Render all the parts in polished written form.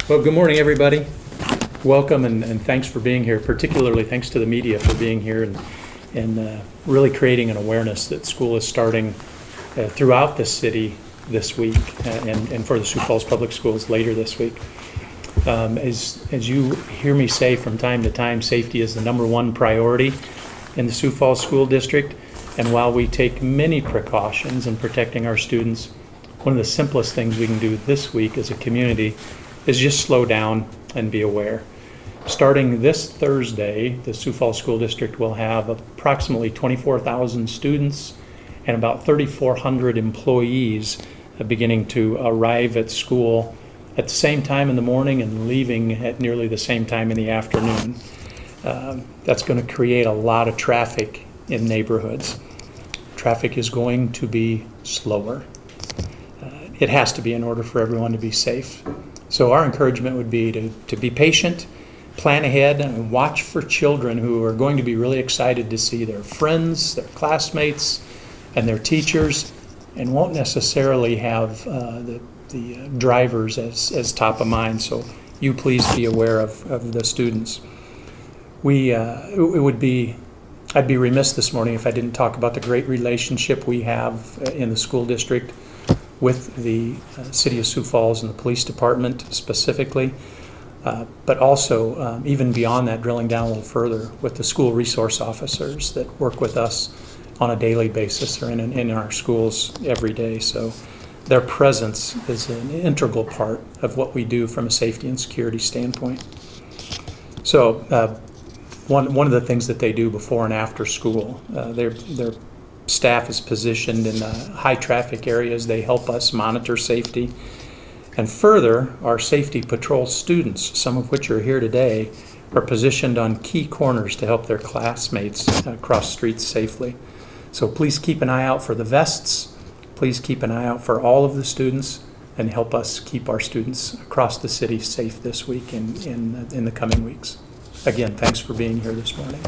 Well, good morning, everybody. Welcome and thanks for being here, particularly thanks to the media for being here and really creating an awareness that school is starting throughout the city this week and for the Sioux Falls Public Schools later this week. As you hear me say from time to time, safety is the #1 priority in the Sioux Falls School District. And while we take many precautions in protecting our students, one of the simplest things we can do this week as a community is just slow down and be aware. Starting this Thursday, the Sioux Falls School District will have approximately 24,000 students and about 3,400 employees beginning to arrive at school at the same time in the morning and leaving at nearly the same time in the afternoon. That's going to create a lot of traffic in neighborhoods. Traffic is going to be slower. It has to be in order for everyone to be safe. So our encouragement would be to be patient, plan ahead, and watch for children who are going to be really excited to see their friends, their classmates, and their teachers, and won't necessarily have the drivers as top of mind. So you please be aware of the students. I'd be remiss this morning if I didn't talk about the great relationship we have in the school district with the City of Sioux Falls and the police department specifically, but also even beyond that, drilling down a little further with the school resource officers that work with us on a daily basis or in our schools every day. So their presence is an integral part of what we do from a safety and security standpoint. So one of the things that they do before and after school, their staff is positioned in high traffic areas. They help us monitor safety. And further, our safety patrol students, some of which are here today, are positioned on key corners to help their classmates cross streets safely. So please keep an eye out for the vests. Please keep an eye out for all of the students and help us keep our students across the city safe this week and in the coming weeks. Again, thanks for being here this morning.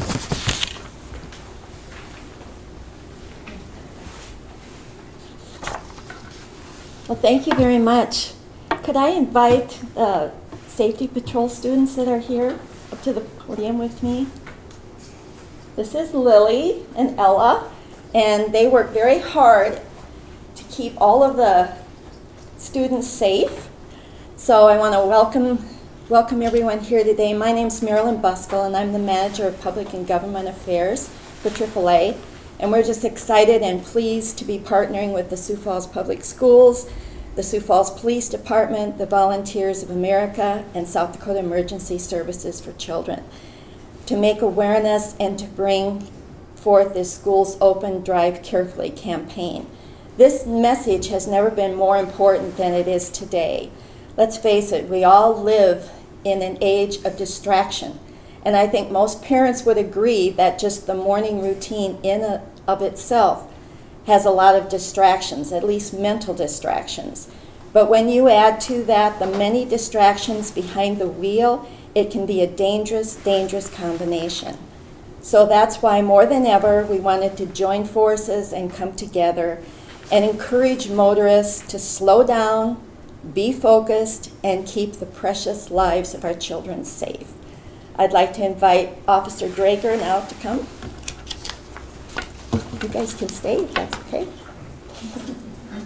Well, thank you very much. Could I invite safety patrol students that are here up to the podium with me? This is Lily and Ella, and they work very hard to keep all of the students safe. So I want to welcome everyone here today. My name is Marilyn Buskell, and I'm the Manager of Public and Government Affairs for AAA. And we're just excited and pleased to be partnering with the Sioux Falls Public Schools, the Sioux Falls Police Department, the Volunteers of America, and South Dakota Emergency Services for Children to make awareness and to bring forth this Schools Open, Drive Carefully campaign. This message has never been more important than it is today. Let's face it, we all live in an age of distraction. And I think most parents would agree that just the morning routine in and of itself has a lot of distractions, at least mental distractions. But when you add to that the many distractions behind the wheel, it can be a dangerous, dangerous combination. So that's why more than ever we wanted to join forces and come together and encourage motorists to slow down, be focused, and keep the precious lives of our children safe. I'd like to invite Officer Drager now to come. You guys can stay if that's okay.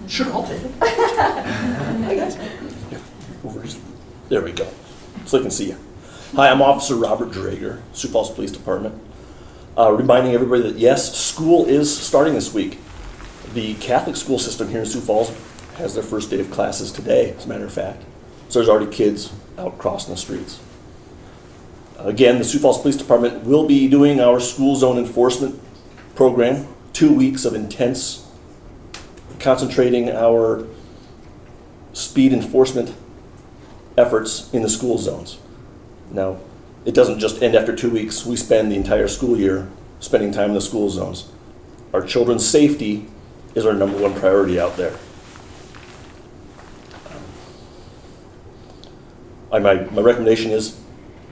Sure, I'll take it. Hi, guys. There we go. So I can see you. Hi, I'm Officer Robert Drager, Sioux Falls Police Department. Reminding everybody that yes, school is starting this week. The Catholic school system here in Sioux Falls has their first day of classes today, as a matter of fact. So there's already kids out crossing the streets. Again, the Sioux Falls Police Department will be doing our school zone enforcement program, 2 weeks of intense, concentrating our speed enforcement efforts in the school zones. Now, it doesn't just end after 2 weeks. We spend the entire school year spending time in the school zones. Our children's safety is our #1 priority out there. My recommendation is,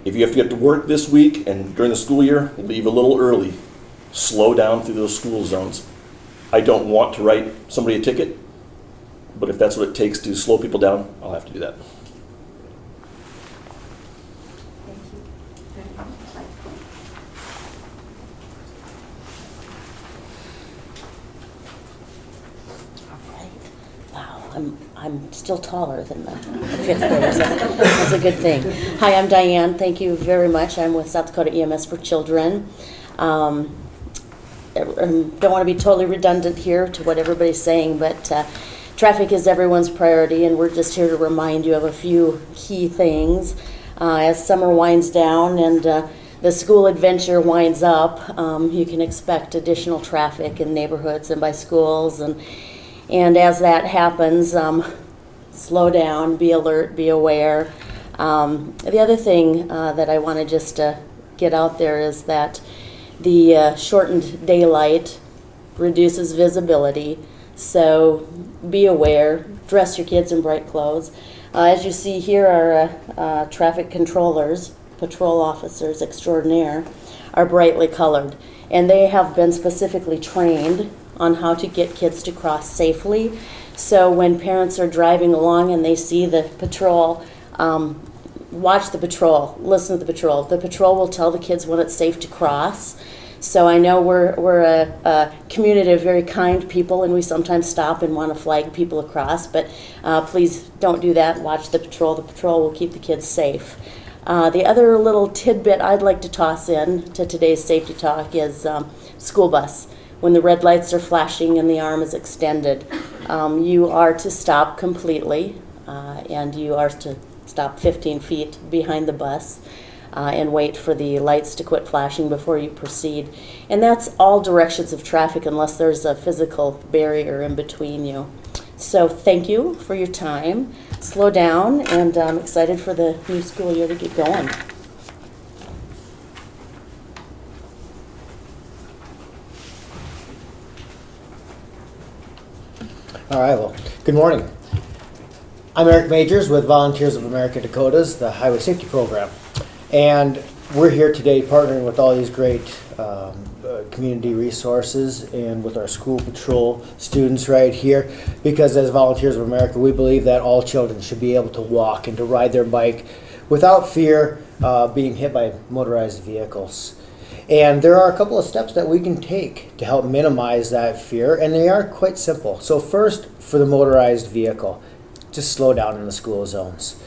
if you have to get to work this week and during the school year, leave a little early. Slow down through those school zones. I don't want to write somebody a ticket, but if that's what it takes to slow people down, I'll have to do that. I'm still taller than the fifth graders. That's a good thing. Hi, I'm Diane. Thank you very much. I'm with South Dakota EMS for Children. I don't want to be totally redundant here to what everybody's saying, but traffic is everyone's priority, and we're just here to remind you of a few key things. As summer winds down and the school adventure winds up, you can expect additional traffic in neighborhoods and by schools, and as that happens, slow down, be alert, be aware. The other thing that I want to just get out there is that the shortened daylight reduces visibility, so be aware, dress your kids in bright clothes. As you see here, our traffic controllers, patrol officers extraordinaire, are brightly colored, and they have been specifically trained on how to get kids to cross safely. So when parents are driving along and they see the patrol, watch the patrol, listen to the patrol. The patrol will tell the kids when it's safe to cross. So I know we're a community of very kind people, and we sometimes stop and want to flag people across, but please don't do that. Watch the patrol. The patrol will keep the kids safe. The other little tidbit I'd like to toss in to today's safety talk is school bus. When the red lights are flashing and the arm is extended, you are to stop completely, and you are to stop 15 feet behind the bus and wait for the lights to quit flashing before you proceed. And that's all directions of traffic unless there's a physical barrier in between you. So thank you for your time. Slow down, and I'm excited for the new school year to get going. All right, well, good morning. I'm Eric Majors with Volunteers of America Dakotas, the Highway Safety Program. And we're here today partnering with all these great community resources and with our school patrol students right here, because as Volunteers of America, we believe that all children should be able to walk and to ride their bike without fear being hit by motorized vehicles. And there are a couple of steps that we can take to help minimize that fear, and they are quite simple. So first, for the motorized vehicle, just slow down in the school zones.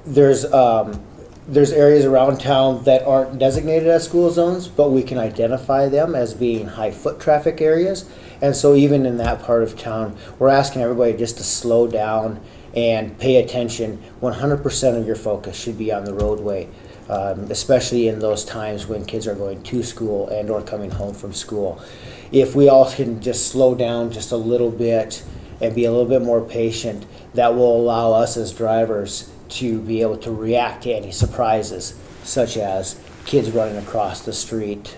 There's areas around town that aren't designated as school zones, but we can identify them as being high foot traffic areas. And so even in that part of town, we're asking everybody just to slow down and pay attention. 100% of your focus should be on the roadway, especially in those times when kids are going to school and or coming home from school. If we all can just slow down just a little bit and be a little bit more patient, that will allow us as drivers to be able to react to any surprises, such as kids running across the street,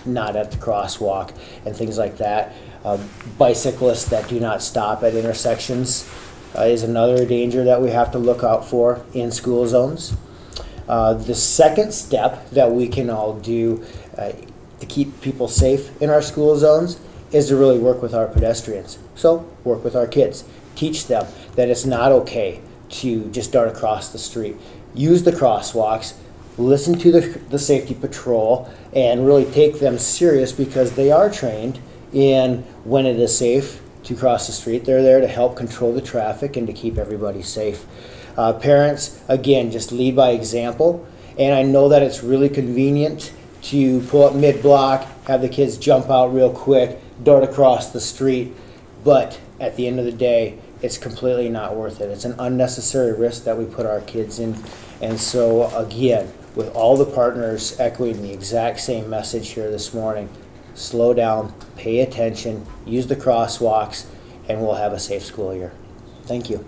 not at the crosswalk, and things like that. Bicyclists that do not stop at intersections is another danger that we have to look out for in school zones. The second step that we can all do to keep people safe in our school zones is to really work with our pedestrians. So work with our kids. Teach them that it's not okay to just dart across the street. Use the crosswalks, listen to the safety patrol, and really take them serious, because they are trained in when it is safe to cross the street. They're there to help control the traffic and to keep everybody safe. Parents, again, just lead by example. And I know that it's really convenient to pull up mid-block, have the kids jump out real quick, dart across the street, but at the end of the day, it's completely not worth it. It's an unnecessary risk that we put our kids in. And so again, with all the partners echoing the exact same message here this morning, slow down, pay attention, use the crosswalks, and we'll have a safe school year. Thank you.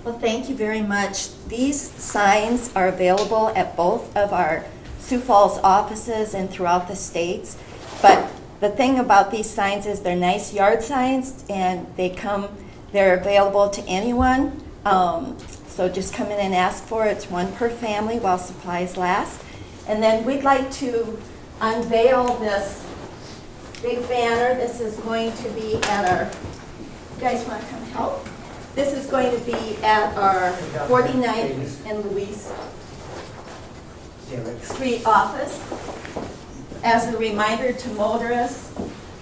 Well, thank you very much. These signs are available at both of our Sioux Falls offices and throughout the states. But the thing about these signs is they're nice yard signs, and they're available to anyone. So just come in and ask for it. It's one per family while supplies last. And then we'd like to unveil this big banner. This is going to be at our, you guys want to come help? This is going to be at our 49th and Louise Street office. as a reminder to motorists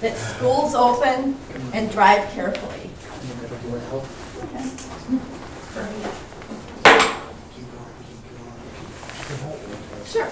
that school's open and drive carefully. Sure.